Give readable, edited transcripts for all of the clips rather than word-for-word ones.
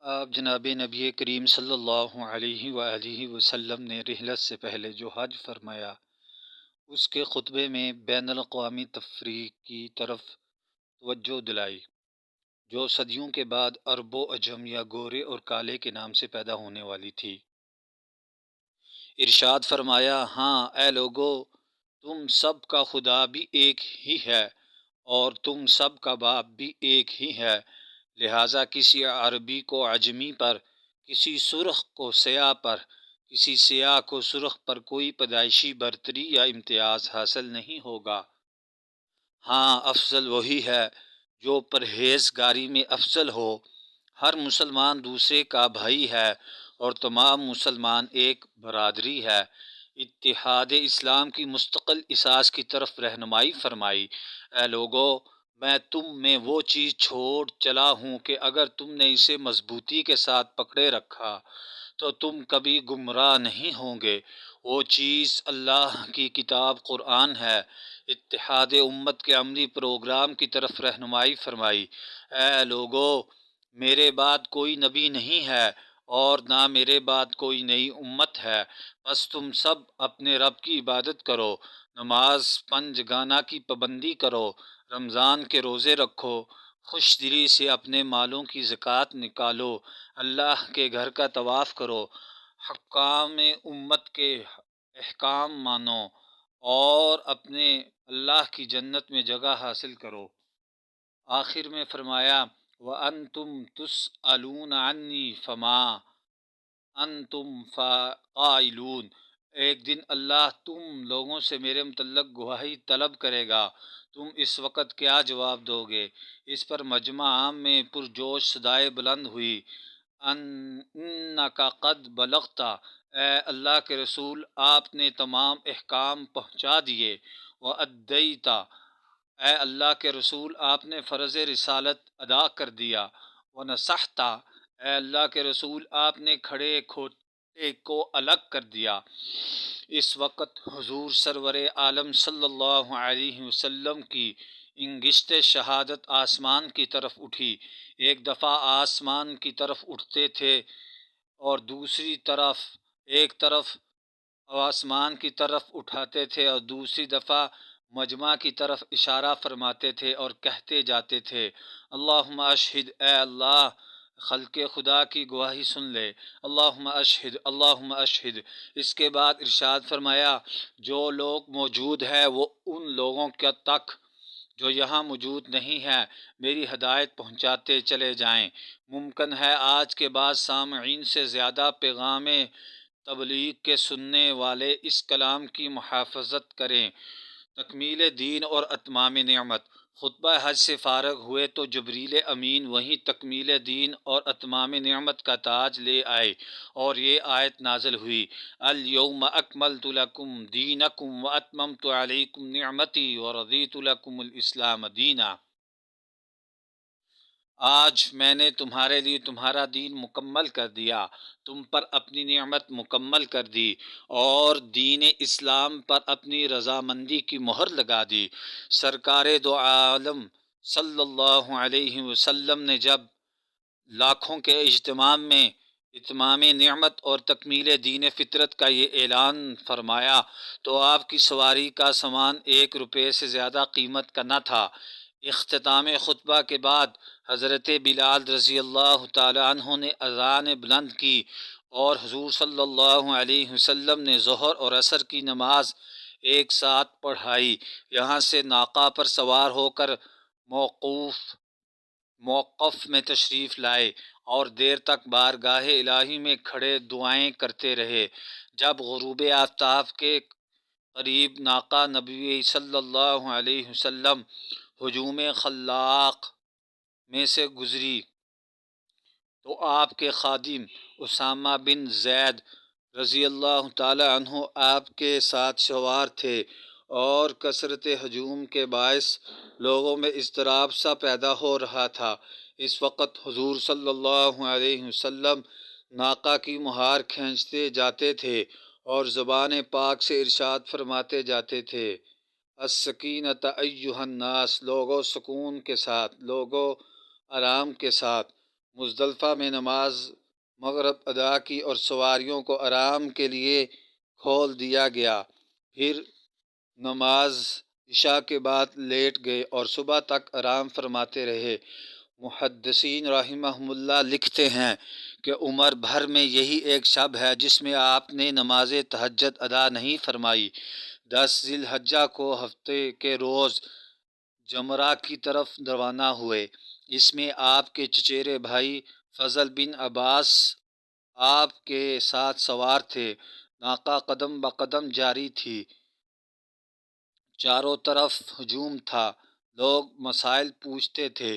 آپ جناب نبی کریم صلی اللہ علیہ وآلہ وسلم نے رحلت سے پہلے جو حج فرمایا، اس کے خطبے میں بین الاقوامی تفریح کی طرف توجہ دلائی، جو صدیوں کے بعد عرب و عجم یا گورے اور کالے کے نام سے پیدا ہونے والی تھی۔ ارشاد فرمایا، ہاں اے لوگو، تم سب کا خدا بھی ایک ہی ہے اور تم سب کا باپ بھی ایک ہی ہے، لہٰذا کسی عربی کو عجمی پر، کسی سرخ کو سیاہ پر، کسی سیاہ کو سرخ پر کوئی پیدائشی برتری یا امتیاز حاصل نہیں ہوگا۔ ہاں، افضل وہی ہے جو پرہیزگاری میں افضل ہو۔ ہر مسلمان دوسرے کا بھائی ہے اور تمام مسلمان ایک برادری ہے۔ اتحاد اسلام کی مستقل اساس کی طرف رہنمائی فرمائی۔ اے لوگو، میں تم میں وہ چیز چھوڑ چلا ہوں کہ اگر تم نے اسے مضبوطی کے ساتھ پکڑے رکھا تو تم کبھی گمراہ نہیں ہوں گے۔ وہ چیز اللہ کی کتاب قرآن ہے۔ اتحاد امت کے عملی پروگرام کی طرف رہنمائی فرمائی۔ اے لوگو، میرے بعد کوئی نبی نہیں ہے اور نہ میرے بعد کوئی نئی امت ہے، بس تم سب اپنے رب کی عبادت کرو، نماز پنجگانہ کی پابندی کرو، رمضان کے روزے رکھو، خوش دلی سے اپنے مالوں کی زکوٰۃ نکالو، اللہ کے گھر کا طواف کرو، حکام امت کے احکام مانو اور اپنے اللہ کی جنت میں جگہ حاصل کرو۔ آخر میں فرمایا، وَأَنْتُمْ تُسْأَلُونَ عَنِّي فَمَا أَنْتُمْ قَائِلُونَ۔ ایک دن اللہ تم لوگوں سے میرے متعلق گواہی طلب کرے گا، تم اس وقت کیا جواب دو گے؟ اس پر مجمع عام میں پرجوش صدائے بلند ہوئی، اِنَّکَ قَدْ بَلَغْتَ۔ اے اللہ کے رسول، آپ نے تمام احکام پہنچا دیے۔ وَأَدَّيْتَ۔ اے اللہ کے رسول، آپ نے فرض رسالت ادا کر دیا۔ وَنَصَحْتَ۔ اے اللہ کے رسول، آپ نے کھڑے کھوٹے کو الگ کر دیا۔ اس وقت حضور سرور عالم صلی اللہ علیہ وسلم کی انگشت شہادت آسمان کی طرف اٹھی۔ ایک دفعہ آسمان کی طرف اٹھتے تھے اور ایک طرف آسمان کی طرف اٹھاتے تھے اور دوسری دفعہ مجمع کی طرف اشارہ فرماتے تھے اور کہتے جاتے تھے، اللہم اشہد۔ اے اللہ، خلق خدا کی گواہی سن لے، اللہم اشہد، اللہم اشہد۔ اس کے بعد ارشاد فرمایا، جو لوگ موجود ہیں وہ ان لوگوں تک جو یہاں موجود نہیں ہیں میری ہدایت پہنچاتے چلے جائیں۔ ممکن ہے آج کے بعد سامعین سے زیادہ پیغام تبلیغ کے سننے والے اس کلام کی محافظت کریں۔ تکمیل دین اور اتمام نعمت۔ خطبہ حج سے فارغ ہوئے تو جبریل امین وہیں تکمیل دین اور اتمام نعمت کا تاج لے آئے اور یہ آیت نازل ہوئی، الیوم اکملت لکم دینکم واتممت علیکم نعمتی ورضیت لکم الاسلام دینا۔ آج میں نے تمہارے لیے تمہارا دین مکمل کر دیا، تم پر اپنی نعمت مکمل کر دی اور دین اسلام پر اپنی رضامندی کی مہر لگا دی۔ سرکار دو عالم صلی اللہ علیہ وسلم نے جب لاکھوں کے اجتماع میں اتمام نعمت اور تکمیل دین فطرت کا یہ اعلان فرمایا تو آپ کی سواری کا سامان 1 روپے سے زیادہ قیمت کا نہ تھا۔ اختتام خطبہ کے بعد حضرت بلال رضی اللہ تعالی عنہ نے اذان بلند کی اور حضور صلی اللہ علیہ وسلم نے ظہر اور عصر کی نماز ایک ساتھ پڑھائی۔ یہاں سے ناقہ پر سوار ہو کر موقف میں تشریف لائے اور دیر تک بارگاہ الہی میں کھڑے دعائیں کرتے رہے۔ جب غروب آفتاب کے قریب ناقہ نبی صلی اللہ علیہ وسلم ہجوم خلاق میں سے گزری تو آپ کے خادم اسامہ بن زید رضی اللہ تعالی عنہ آپ کے ساتھ سوار تھے اور کثرت ہجوم کے باعث لوگوں میں اضطراب سا پیدا ہو رہا تھا۔ اس وقت حضور صلی اللہ علیہ وسلم ناقہ کی مہار کھینچتے جاتے تھے اور زبان پاک سے ارشاد فرماتے جاتے تھے، السکینۃ ایھا الناس، لوگو سکون کے ساتھ، لوگو آرام کے ساتھ، مزدلفہ میں نماز مغرب ادا کی اور سواریوں کو آرام کے لیے کھول دیا گیا۔ پھر نماز عشاء کے بعد لیٹ گئے اور صبح تک آرام فرماتے رہے۔ محدثین رحمہم اللہ لکھتے ہیں کہ عمر بھر میں یہی ایک شب ہے جس میں آپ نے نماز تہجد ادا نہیں فرمائی۔ 10 ذی الحجہ کو ہفتے کے روز جمرہ کی طرف روانہ ہوئے۔ اس میں آپ کے چچیرے بھائی فضل بن عباس آپ کے ساتھ سوار تھے۔ ناقہ قدم بقدم جاری تھی، چاروں طرف ہجوم تھا، لوگ مسائل پوچھتے تھے،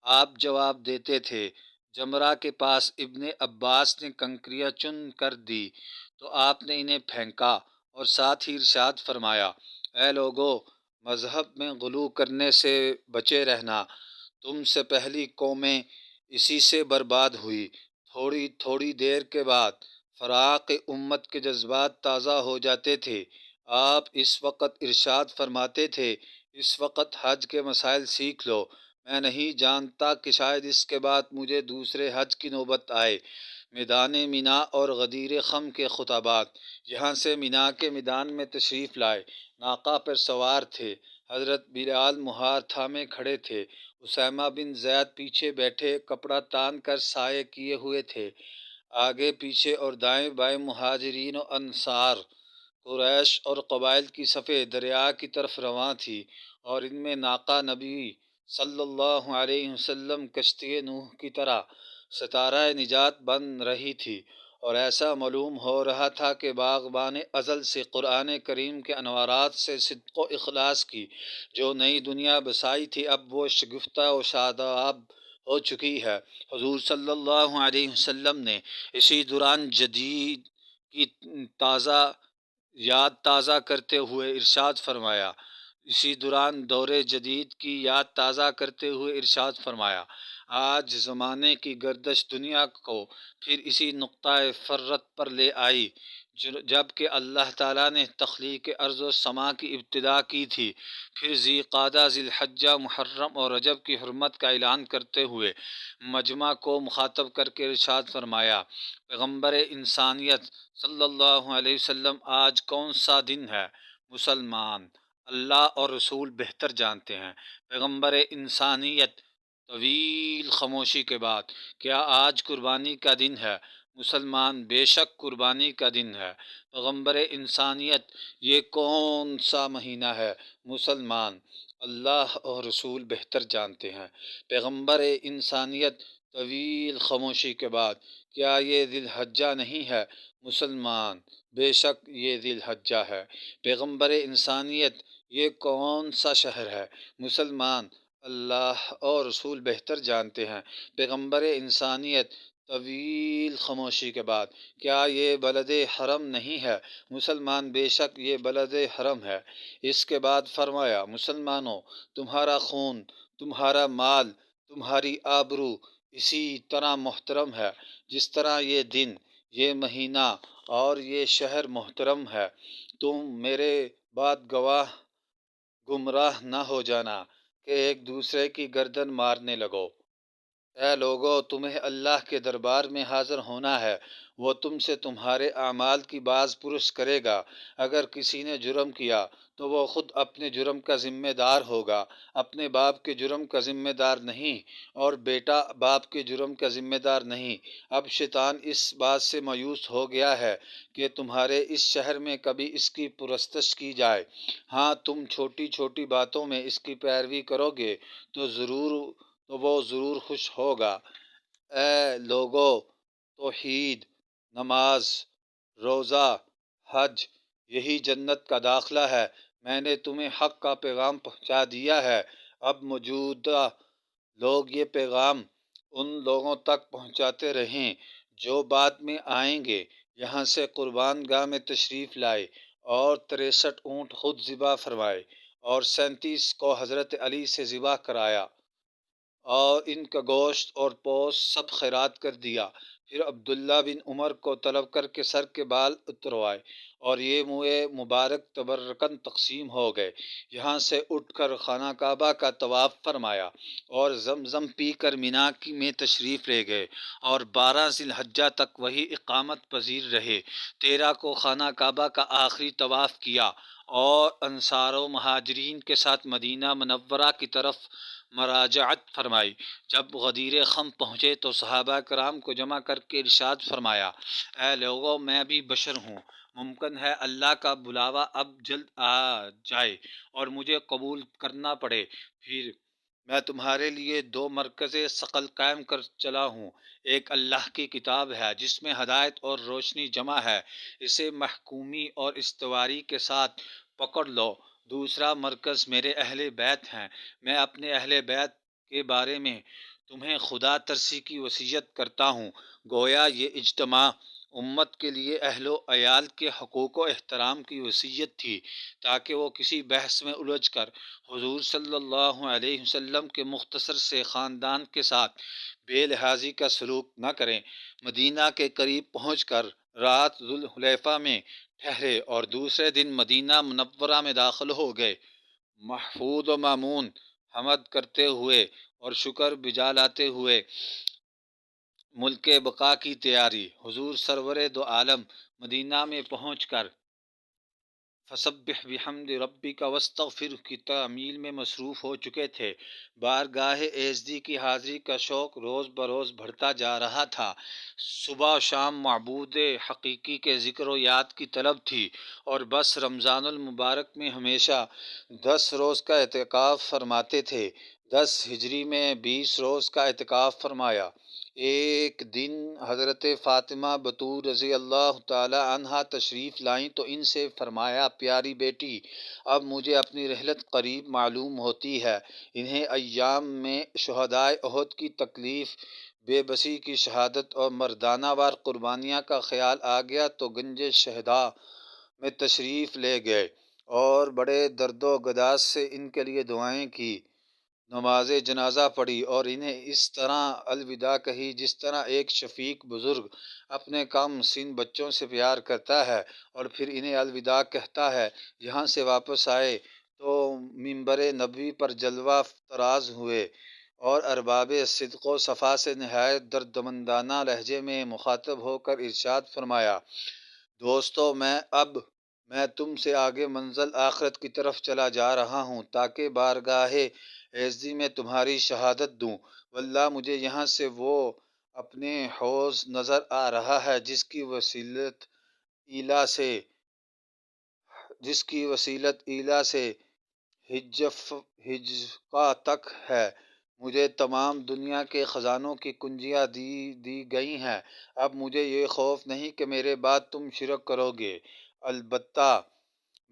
آپ جواب دیتے تھے۔ جمرہ کے پاس ابن عباس نے کنکریاں چن کر دی تو آپ نے انہیں پھینکا اور ساتھ ہی ارشاد فرمایا، اے لوگو، مذہب میں غلو کرنے سے بچے رہنا، تم سے پہلی قومیں اسی سے برباد ہوئی۔ تھوڑی تھوڑی دیر کے بعد فراق امت کے جذبات تازہ ہو جاتے تھے۔ آپ اس وقت ارشاد فرماتے تھے، اس وقت حج کے مسائل سیکھ لو، میں نہیں جانتا کہ شاید اس کے بعد مجھے دوسرے حج کی نوبت آئے۔ میدان مینا اور غدیر خم کے خطبات۔ یہاں سے مینا کے میدان میں تشریف لائے، ناقہ پر سوار تھے، حضرت بلال مہار تھامے کھڑے تھے، اسامہ بن زید پیچھے بیٹھے کپڑا تان کر سایہ کیے ہوئے تھے، آگے پیچھے اور دائیں بائیں مہاجرین و انصار، قریش اور قبائل کی صفیں دریا کی طرف رواں تھی، اور ان میں ناقہ نبی صلی اللہ علیہ وسلم کشتی نوح کی طرح ستارہ نجات بن رہی تھی، اور ایسا معلوم ہو رہا تھا کہ باغبان ازل سے قرآن کریم کے انوارات سے صدق و اخلاص کی جو نئی دنیا بسائی تھی اب وہ شگفتہ و شاداب ہو چکی ہے۔ حضور صلی اللہ علیہ وسلم نے اسی دوران جدید کی یاد تازہ کرتے ہوئے ارشاد فرمایا، اسی دوران دور جدید کی یاد تازہ کرتے ہوئے ارشاد فرمایا، آج زمانے کی گردش دنیا کو پھر اسی نقطہ فرت پر لے آئی جب کہ اللہ تعالیٰ نے تخلیق ارض و سما کی ابتدا کی تھی۔ پھر ذی قعدہ، ذی الحجہ، محرم اور رجب کی حرمت کا اعلان کرتے ہوئے مجمع کو مخاطب کر کے ارشاد فرمایا، پیغمبر انسانیت صلی اللہ علیہ وسلم، آج کون سا دن ہے؟ مسلمان اللہ اور رسول بہتر جانتے ہیں۔ پیغمبر انسانیت، طویل خاموشی کے بعد، کیا آج قربانی کا دن ہے؟ مسلمان، بے شک قربانی کا دن ہے۔ پیغمبر انسانیت، یہ کون سا مہینہ ہے؟ مسلمان، اللہ اور رسول بہتر جانتے ہیں۔ پیغمبر انسانیت، طویل خاموشی کے بعد، کیا یہ ذی الحجہ نہیں ہے؟ مسلمان، بے شک یہ ذی الحجہ ہے۔ پیغمبر انسانیت، یہ کون سا شہر ہے؟ مسلمان، اللہ اور رسول بہتر جانتے ہیں۔ پیغمبر انسانیت، طویل خاموشی کے بعد، کیا یہ بلد حرم نہیں ہے؟ مسلمان، بے شک یہ بلد حرم ہے۔ اس کے بعد فرمایا، مسلمانوں، تمہارا خون، تمہارا مال، تمہاری آبرو اسی طرح محترم ہے جس طرح یہ دن، یہ مہینہ اور یہ شہر محترم ہے۔ تم میرے بعد گمراہ نہ ہو جانا کہ ایک دوسرے کی گردن مارنے لگو۔ اے لوگو، تمہیں اللہ کے دربار میں حاضر ہونا ہے، وہ تم سے تمہارے اعمال کی باز پرس کرے گا۔ اگر کسی نے جرم کیا تو وہ خود اپنے جرم کا ذمہ دار ہوگا، اپنے باپ کے جرم کا ذمہ دار نہیں، اور بیٹا باپ کے جرم کا ذمہ دار نہیں۔ اب شیطان اس بات سے مایوس ہو گیا ہے کہ تمہارے اس شہر میں کبھی اس کی پرستش کی جائے۔ ہاں، تم چھوٹی چھوٹی باتوں میں اس کی پیروی کرو گے تو وہ ضرور خوش ہوگا۔ اے لوگو، توحید، نماز، روزہ، حج، یہی جنت کا داخلہ ہے۔ میں نے تمہیں حق کا پیغام پہنچا دیا ہے، اب موجودہ لوگ یہ پیغام ان لوگوں تک پہنچاتے رہیں جو بعد میں آئیں گے۔ یہاں سے قربان گاہ میں تشریف لائے اور 63 اونٹ خود ذبح فرمائے اور 37 کو حضرت علی سے ذبح کرایا۔ اور ان کا گوشت اور پوست سب خیرات کر دیا۔ پھر عبداللہ بن عمر کو طلب کر کے سر کے بال اتروائے اور یہ منہ مبارک تبرکن تقسیم ہو گئے۔ یہاں سے اٹھ کر خانہ کعبہ کا طواف فرمایا اور زمزم پی کر مینا میں تشریف لے گئے اور 12 ذی الحجہ تک وہی اقامت پذیر رہے۔ 13 کو خانہ کعبہ کا آخری طواف کیا اور انصار و مہاجرین کے ساتھ مدینہ منورہ کی طرف مراجعت فرمائی۔ جب غدیر خم پہنچے تو صحابہ کرام کو جمع کر کے ارشاد فرمایا، اے لوگو، میں بھی بشر ہوں، ممکن ہے اللہ کا بلاوا اب جلد آ جائے اور مجھے قبول کرنا پڑے، پھر میں تمہارے لیے 2 مرکز ثقل قائم کر چلا ہوں۔ ایک اللہ کی کتاب ہے جس میں ہدایت اور روشنی جمع ہے، اسے محکومی اور استواری کے ساتھ پکڑ لو۔ دوسرا مرکز میرے اہل بیت ہیں، میں اپنے اہل بیت کے بارے میں تمہیں خدا ترسی کی وصیت کرتا ہوں۔ گویا یہ اجتماع امت کے لیے اہل و عیال کے حقوق و احترام کی وصیت تھی تاکہ وہ کسی بحث میں الجھ کر حضور صلی اللہ علیہ وسلم کے مختصر سے خاندان کے ساتھ بے لحاظی کا سلوک نہ کریں۔ مدینہ کے قریب پہنچ کر رات ذوالحلیفہ میں ٹھہرے اور دوسرے دن مدینہ منورہ میں داخل ہو گئے۔ محفوظ و مامون حمد کرتے ہوئے اور شکر بجا لاتے ہوئے ملک بقا کی تیاری۔ حضور سرور دو عالم مدینہ میں پہنچ کر فسبح بحمد ربک واستغفرہ کی تعمیل میں مصروف ہو چکے تھے۔ بارگاہ ایزدی کی حاضری کا شوق روز بروز بڑھتا جا رہا تھا۔ صبح و شام معبود حقیقی کے ذکر و یاد کی طلب تھی اور بس رمضان المبارک میں ہمیشہ 10 روز کا اعتکاف فرماتے تھے۔ 10 ہجری میں 20 روز کا اعتکاف فرمایا۔ ایک دن حضرت فاطمہ بتول رضی اللہ تعالی عنہا تشریف لائیں تو ان سے فرمایا، پیاری بیٹی، اب مجھے اپنی رحلت قریب معلوم ہوتی ہے۔ انہیں ایام میں شہدائے احد کی تکلیف، بے بسی کی شہادت اور مردانہ وار قربانیاں کا خیال آ گیا تو گنج شہداء میں تشریف لے گئے اور بڑے درد و گداز سے ان کے لیے دعائیں کی، نماز جنازہ پڑھی اور انہیں اس طرح الوداع کہی جس طرح ایک شفیق بزرگ اپنے کم سن بچوں سے پیار کرتا ہے اور پھر انہیں الوداع کہتا ہے۔ یہاں سے واپس آئے تو منبر نبوی پر جلوہ طراز ہوئے اور ارباب صدق و صفا سے نہایت دردمندانہ لہجے میں مخاطب ہو کر ارشاد فرمایا، دوستو، میں تم سے آگے منزل آخرت کی طرف چلا جا رہا ہوں تاکہ بارگاہ ایزدی میں تمہاری شہادت دوں۔ واللہ مجھے یہاں سے وہ اپنے حوض نظر آ رہا ہے جس کی وسیلت ایلا سے حجقہ تک ہے۔ مجھے تمام دنیا کے خزانوں کی کنجیاں دی گئی ہیں۔ اب مجھے یہ خوف نہیں کہ میرے بعد تم شرک کرو گے، البتہ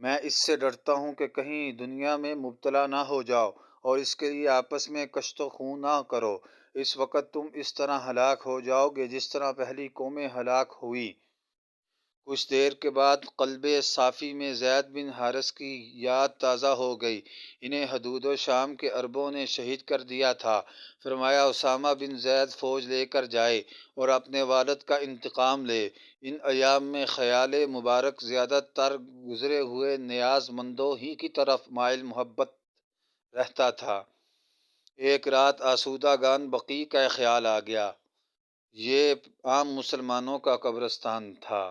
میں اس سے ڈرتا ہوں کہ کہیں دنیا میں مبتلا نہ ہو جاؤ اور اس کے لیے آپس میں کشت و خون نہ کرو۔ اس وقت تم اس طرح ہلاک ہو جاؤ گے جس طرح پہلی قومیں ہلاک ہوئیں۔ کچھ دیر کے بعد قلب صافی میں زید بن حارث کی یاد تازہ ہو گئی۔ انہیں حدود شام کے عربوں نے شہید کر دیا تھا۔ فرمایا، اسامہ بن زید فوج لے کر جائے اور اپنے والد کا انتقام لے۔ ان ایام میں خیال مبارک زیادہ تر گزرے ہوئے نیاز مندوں ہی کی طرف مائل محبت رہتا تھا۔ ایک رات آسودہ گان بقیع کا خیال آ گیا۔ یہ عام مسلمانوں کا قبرستان تھا۔